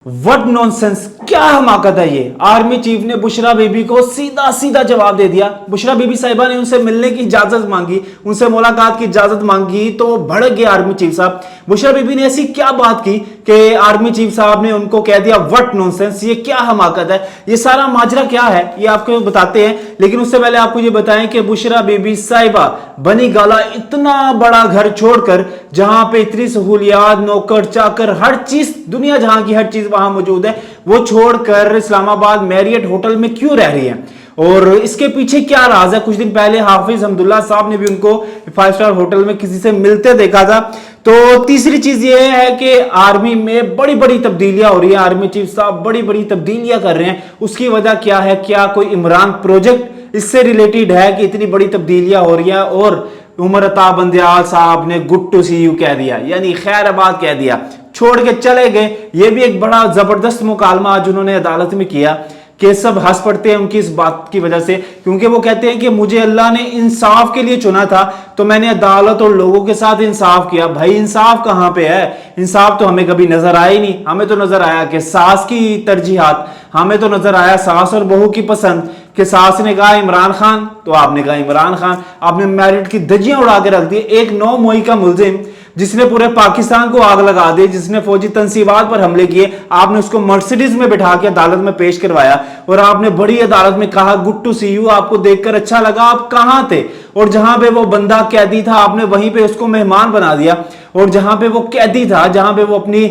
What nonsense, क्या हमाकत है ये। आर्मी चीफ ने बुशरा बीबी को सीधा सीधा जवाब दे दिया। बुशरा बीबी साहिबा ने उनसे मिलने की इजाजत मांगी, उनसे मुलाकात की इजाजत मांगी तो भड़क गए आर्मी चीफ साहब। बुशरा बीबी ने ऐसी क्या बात की कि आर्मी चीफ साहब ने उनको कह दिया व्हाट नॉनसेंस, ये क्या हमाकत है। ये सारा माजरा क्या है ये आपको बताते हैं, लेकिन उससे पहले आपको ये बताएं कि बुशरा बीबी साहिबा बनी गाला इतना बड़ा घर छोड़कर, जहां पे इतनी सहूलियात, नौकर चाकर, हर चीज, दुनिया जहां की हर चीज वहां मौजूद है, वो छोड़कर इस्लामाबाद मैरियट होटल में क्यों रह रही है और इसके पीछे क्या राज है। कुछ दिन पहले हाफिज हमदुल्ला साहब ने भी उनको 5 स्टार होटल में किसी से मिलते देखा था। तो तीसरी चीज ये है कि आर्मी में बड़ी बड़ी तब्दीलियां हो रही है, आर्मी चीफ साहब बड़ी बड़ी तब्दीलियां कर रहे हैं। उसकी वजह क्या है, क्या कोई इमरान प्रोजेक्ट इससे रिलेटेड है कि इतनी बड़ी तब्दीलियां हो रही है। और उमर अता बंदयाल साहब ने गुड टू सी यू कह दिया, यानी खैराबाद कह दिया, छोड़ के चले गए। ये भी एक बड़ा जबरदस्त मुकालमा आज उन्होंने अदालत में किया कि सब हंस पड़ते हैं उनकी इस बात की वजह से, क्योंकि वो कहते हैं कि मुझे अल्लाह ने इंसाफ के लिए चुना था तो मैंने अदालत और लोगों के साथ इंसाफ किया। भाई इंसाफ कहां पे है, इंसाफ तो हमें कभी नजर आया ही नहीं। हमें तो नजर आया कि सास की तरजीहात, हमें तो नजर आया सास और बहू की पसंद, कि सास ने कहा इमरान खान तो आपने कहा इमरान खान। आपने मैरिट की धज्जियां उड़ा के रख दी। एक 9 मुई का मुलजिम जिसने पूरे पाकिस्तान को आग लगा दी, जिसने फौजी तंसीबात पर हमले किए, आपने उसको मर्सिडीज में बिठा के अदालत में पेश करवाया और आपने बड़ी अदालत में कहा गुड टू सी यू, आपको देखकर अच्छा लगा। आप कहां थे? और जहां पे वो बंदा कैदी था आपने वहीं पे उसको मेहमान बना दिया, और जहां पे वो कैदी था, जहां पे वो अपनी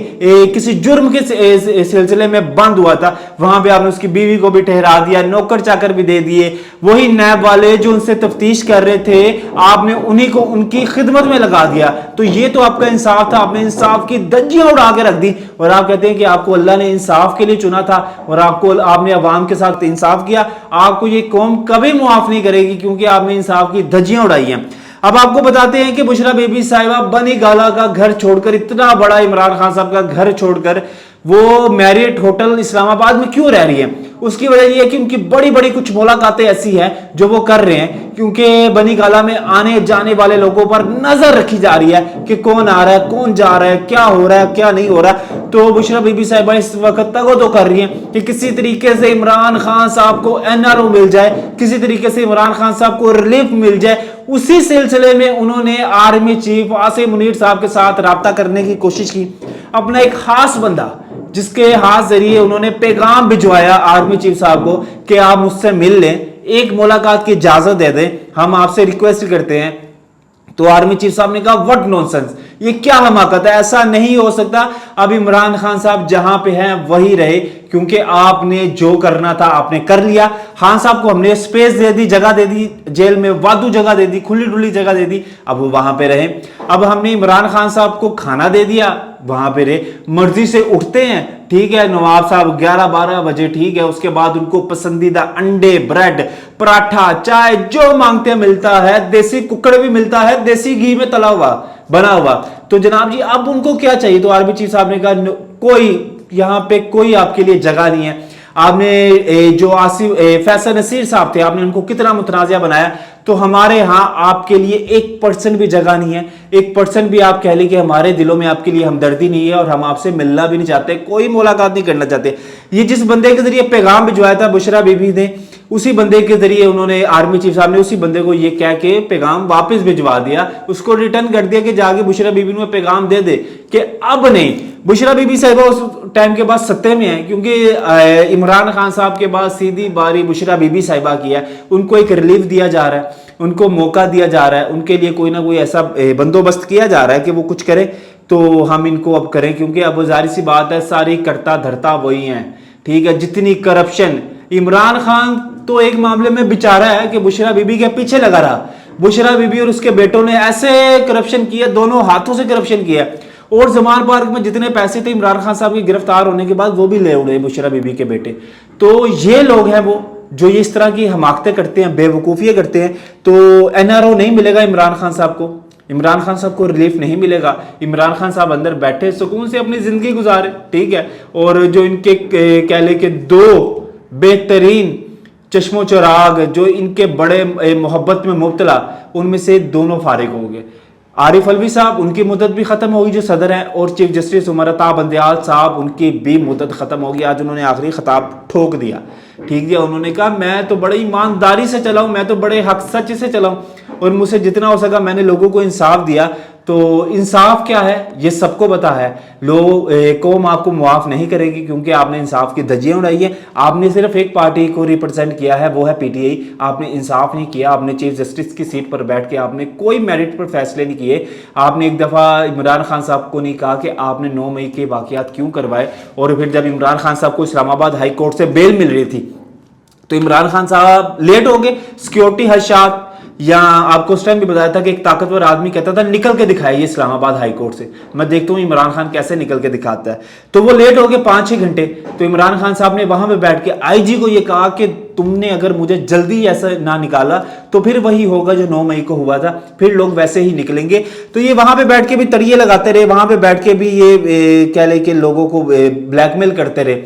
किसी जुर्म के सिलसिले में बंद हुआ था, वहां पे आपने उसकी बीवी को भी ठहरा दिया, नौकर चाकर भी दे दिए। वही नैब वाले जो उनसे तफ्तीश कर रहे थे, आपने उन्हीं को उनकी खिदमत में लगा दिया। तो ये तो आपका इंसाफ था। आपने इंसाफ की धज्जियां उड़ा के रख दी और आप कहते हैं कि आपको अल्लाह ने इंसाफ के लिए चुना था और आपने अवाम के साथ इंसाफ किया। आपको ये कौम कभी मुआफ नहीं करेगी क्योंकि आपने इंसाफ की धज्जियां उड़ाई हैं। अब आपको बताते हैं कि बुशरा बीबी साहिबा बनी गाला का घर छोड़कर, इतना बड़ा इमरान खान साहब का घर छोड़कर वो मैरियट होटल इस्लामाबाद में क्यों रह रही है। उसकी वजह यह है कि उनकी बड़ी बड़ी कुछ मुलाकातें ऐसी हैं जो वो कर रहे हैं, क्योंकि बनी गाला में आने जाने वाले लोगों पर नजर रखी जा रही है कि कौन आ रहा है, कौन जा रहा है, क्या हो रहा है, क्या नहीं हो रहा। तो बुशरा बीबी साहिबा इस वक्त तगो कर रही है कि किसी तरीके से इमरान खान साहब को एनआरओ मिल जाए, किसी तरीके से इमरान खान साहब को रिलीफ मिल जाए। उसी सिलसिले में उन्होंने आर्मी चीफ आसिम मुनीर साहब के साथ राब्ता करने की कोशिश की। अपना एक खास बंदा जिसके हाथ जरिए उन्होंने पैगाम भिजवाया आर्मी चीफ साहब को कि आप मुझसे मिल लें, एक मुलाकात की इजाजत दे दें, हम आपसे रिक्वेस्ट करते हैं। तो आर्मी चीफ साहब ने कहा व्हाट नॉनसेंस, ये क्या हमाकत है, ऐसा नहीं हो सकता। अब इमरान खान साहब जहां पे हैं वही रहे, क्योंकि आपने जो करना था आपने कर लिया। खान साहब को हमने स्पेस दे दी, जगह दे दी, जेल में वादू जगह दे दी, खुली डुली जगह दे दी, अब वो वहां पे रहे। अब हमने इमरान खान साहब को खाना दे दिया, वहां पे रहे। मर्जी से उठते हैं, ठीक है, नवाब साहब 11-12 बजे, ठीक है, उसके बाद उनको पसंदीदा अंडे, ब्रेड, पराठा, चाय जो मांगते हैं मिलता है। देसी कुकड़ भी मिलता है, देसी घी में तला हुआ बना हुआ। तो जनाब जी अब उनको क्या चाहिए? तो आर्मी चीफ साहब ने कहा कोई यहां पे कोई आपके लिए जगह नहीं है। आपने जो फैसल नसीर साहब थे, आपने उनको कितना मुतनाज़ा बनाया, तो हमारे यहां आपके लिए 1% भी जगह नहीं है। 1% भी आप कह लें कि हमारे दिलों में आपके लिए हमदर्दी नहीं है और हम आपसे मिलना भी नहीं चाहते, कोई मुलाकात नहीं करना चाहते। ये जिस बंदे के जरिए पैगाम भिजवाया था बुशरा बीबी ने, उसी बंदे के जरिए उन्होंने, आर्मी चीफ साहब ने उसी बंदे को ये कह के पैगाम वापस भिजवा दिया, उसको रिटर्न कर दिया कि जाके बुशरा बीबी ने पैगाम दे दे कि अब नहीं। बुशरा बीबी साहिबा उस टाइम के बाद सत्ते में है, क्योंकि इमरान खान साहब के बाद सीधी बारी बुशरा बीबी साहिबा की है। उनको एक रिलीफ दिया जा रहा है, उनको मौका दिया जा रहा है, उनके लिए कोई ना कोई ऐसा बंदोबस्त किया जा रहा है कि वो कुछ करे। तो हम इनको अब करें, क्योंकि अब जाहिर सी बात है सारी करता धरता वही है, ठीक है। जितनी करप्शन, इमरान खान तो एक मामले में बेचारा है कि बुशरा बीबी के पीछे लगा रहा। बुशरा बीबी और उसके बेटों ने ऐसे करप्शन किया, दोनों हाथों से करप्शन किया, और जमान पार्क में जितने पैसे थे इमरान खान साहब के गिरफ्तार होने के बाद वो भी ले उड़े बुशरा बीबी के बेटे। तो ये लोग हैं वो जो ये इस तरह की हमाकतें करते हैं, बेवकूफियां करते हैं। तो एनआरओ नहीं मिलेगा इमरान खान साहब को, इमरान खान साहब को रिलीफ नहीं मिलेगा। इमरान खान साहब अंदर बैठे सुकून से अपनी जिंदगी गुजारे, ठीक है। और जो इनके कह ले के 2 बेहतरीन चश्मो चिराग जो इनके बड़े मोहब्बत में मुब्तला, उनमें से दोनों फारिग हो गए। आरिफ अलवी साहब, उनकी मुद्दत भी खत्म होगी जो सदर हैं, और चीफ जस्टिस उमर अता बंदयाल साहब, उनकी भी मुद्दत खत्म होगी। आज उन्होंने आखिरी खिताब ठोक दिया, ठीक दिया। उन्होंने कहा मैं तो बड़ी ईमानदारी से चला हूं, मैं तो बड़े हक सच से चला हूं, और मुझसे जितना हो सका मैंने लोगों को इंसाफ दिया। तो इंसाफ क्या है ये सबको पता है। कौम आपको मुआफ नहीं करेगी क्योंकि आपने इंसाफ की धज्जियां उड़ाई है। आपने सिर्फ एक पार्टी को रिप्रेजेंट किया है, वो है पीटीआई। आपने इंसाफ नहीं किया। आपने चीफ जस्टिस की सीट पर बैठ के आपने कोई मेरिट पर फैसले नहीं किए। आपने एक दफ़ा इमरान खान साहब को नहीं कहा कि आपने 9 मई के वाक़यात क्यों करवाए, और फिर जब इमरान खान साहब को इस्लामाबाद हाई कोर्ट से बेल मिल रही थी तो इमरान खान साहब लेट हो गए। सिक्योरिटी हर्षात, या आपको उस टाइम भी बताया था कि एक ताकतवर आदमी कहता था निकल के दिखाइए इस्लामाबाद हाई कोर्ट से। मैं देखता हूं इमरान खान कैसे निकल के दिखाता है। तो वो लेट हो गए 5-6 घंटे। तो इमरान खान साहब ने वहां पे बैठ के आईजी को ये कहा कि तुमने अगर मुझे जल्दी ऐसा ना निकाला तो फिर वही होगा जो 9 मई को हुआ था, फिर लोग वैसे ही निकलेंगे। तो ये वहां पे बैठ के भी तरिये लगाते रहे, वहां पे बैठ के भी ये कह ले कि लोगों को ब्लैकमेल करते रहे,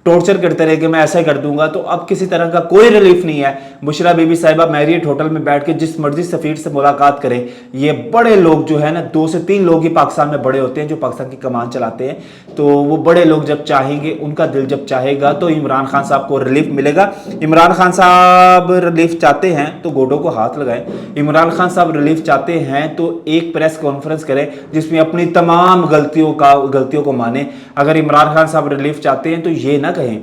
टॉर्चर करते रहे कि मैं ऐसा कर दूंगा। तो अब किसी तरह का कोई रिलीफ नहीं है। बुशरा बीबी साहिबा मैरियट होटल में बैठ के जिस मर्जी सफीर से मुलाकात करें, ये बड़े लोग जो है ना, 2 से 3 लोग ही पाकिस्तान में बड़े होते हैं जो पाकिस्तान की कमान चलाते हैं। तो वो बड़े लोग जब चाहेंगे, उनका दिल जब चाहेगा तो इमरान खान साहब को रिलीफ मिलेगा। इमरान खान साहब रिलीफ चाहते हैं तो गोडों को हाथ लगाएं। इमरान खान साहब रिलीफ चाहते हैं तो एक प्रेस कॉन्फ्रेंस करें जिसमें अपनी तमाम गलतियों को माने। अगर इमरान खान साहब रिलीफ चाहते हैं तो ये ना कहें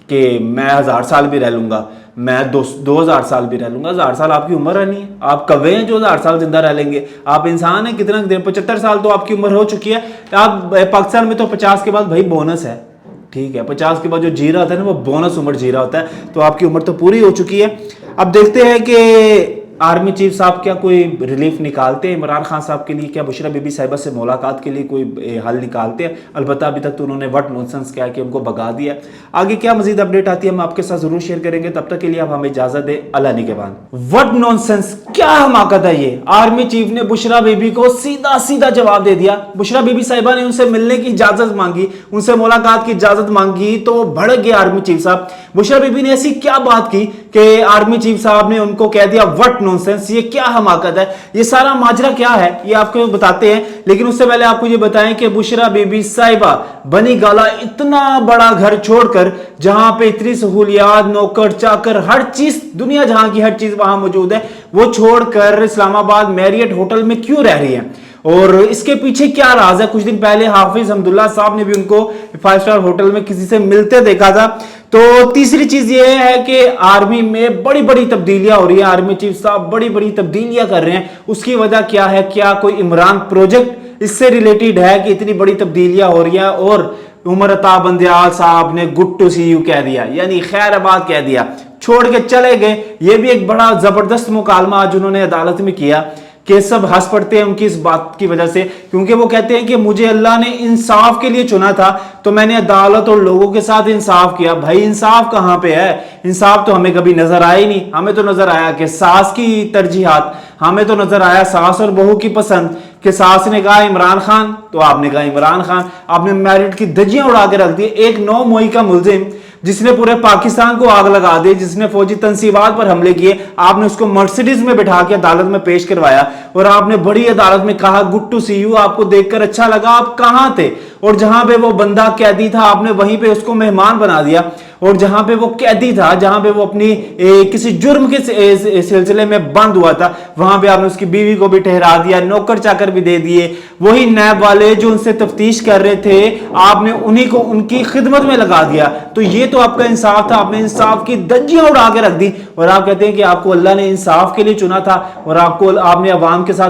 कि मैं 1000 साल भी रह लूंगा, मैं 2000 साल भी रह लूंगा। 1000 साल आपकी उम्र रहनी है। आप कौवे हैं जो 1000 साल जिंदा रह लेंगे? आप इंसान हैं, कितना देर 75 साल तो आपकी उम्र हो चुकी है। आप पाकिस्तान में तो 50 के बाद भाई बोनस है, ठीक है। 50 के बाद जो जी रहा होता है ना, वो बोनस उम्र जी रहा होता है। तो आपकी उम्र तो पूरी हो चुकी है। अब देखते हैं कि आर्मी चीफ साहब क्या कोई रिलीफ निकालते हैं इमरान खान साहब के लिए, क्या बुशरा बीबी साहिबा से मुलाकात के लिए कोई हल निकालते हैं। अलबत्ता अभी तक तो उन्होंने व्हाट नॉनसेंस किया कि उनको भगा दिया। आगे क्या मजीद अपडेट आती है हम आपके साथ जरूर शेयर करेंगे। तब तक के लिए आप हमें इजाजत दें। अल्लाह निगहबान। व्हाट नॉनसेंस, क्या हमाकत है ये। आर्मी चीफ ने बुशरा बीबी को सीधा सीधा जवाब दे दिया। बुशरा बीबी साहिबा ने उनसे मिलने की इजाजत मांगी, उनसे मुलाकात की इजाजत मांगी तो भड़क गए आर्मी चीफ साहब। बुशरा बीबी ने ऐसी क्या बात की कि आर्मी चीफ साहब ने उनको कह दिया व्हाट नॉनसेंस। ये क्या हमाकत है, ये सारा माजरा क्या है, ये आपको बताते हैं। लेकिन उससे पहले आपको ये बताएं कि बुशरा बीबी साहिबा बनी गाला इतना बड़ा घर छोड़कर, जहां पे इतनी सहूलियात, नौकर चाकर, हर चीज, दुनिया जहां की हर चीज वहां मौजूद है, वो छोड़कर इस्लामाबाद मैरियट होटल में क्यों रह रही है और इसके पीछे क्या राज है। कुछ दिन पहले हाफिज हमदुल्ला साहब ने भी उनको 5 स्टार होटल में किसी से मिलते देखा था। तो तीसरी चीज ये है कि आर्मी में बड़ी बड़ी तब्दीलियां हो रही है। आर्मी चीफ साहब बड़ी बड़ी तब्दीलियां कर रहे हैं। उसकी वजह क्या है, क्या कोई इमरान प्रोजेक्ट इससे रिलेटेड है कि इतनी बड़ी तब्दीलियां हो रही है। और उमर अता बंदयाल साहब ने गुड टू सी यू कह दिया, यानी खैराबाद कह दिया, छोड़ के चले गए। ये भी एक बड़ा जबरदस्त मुकालमा आज उन्होंने अदालत में किया कि सब हंस पड़ते हैं उनकी इस बात की वजह से, क्योंकि वो कहते हैं कि मुझे अल्लाह ने इंसाफ के लिए चुना था तो मैंने अदालत और लोगों के साथ इंसाफ किया। भाई इंसाफ कहां पे है? इंसाफ तो हमें कभी नजर आया ही नहीं। हमें तो नजर आया कि सास की तरजीहात, हमें तो नजर आया सास और बहू की पसंद, कि सास ने कहा इमरान खान तो आपने कहा इमरान खान। आपने मैरिट की धज्जियां उड़ा के रख दी। एक 9 मई का मुलजिम जिसने पूरे पाकिस्तान को आग लगा दी, जिसने फौजी तंसीबात पर हमले किए, आपने उसको मर्सिडीज में बिठा के अदालत में पेश करवाया और आपने बड़ी अदालत में कहा गुड टू सी यू, आपको देखकर अच्छा लगा। आप कहां थे? और जहां पे वो बंदा कैदी था आपने वहीं पे उसको मेहमान बना दिया। और जहां पे वो कैदी था, जहां पे वो अपनी किसी जुर्म के सिलसिले में बंद हुआ था, वहां पे आपने उसकी बीवी को भी ठहरा दिया, नौकर चाकर भी दे दिए। वही नैब वाले जो उनसे तफ्तीश कर रहे थे, आपने उन्हीं को उनकी खिदमत में लगा दिया। तो ये तो आपका इंसाफ था। आपने इंसाफ की धज्जियां उड़ा के रख दी और आप कहते हैं कि आपको अल्लाह ने इंसाफ के लिए चुना था और आपने अवाम के साथ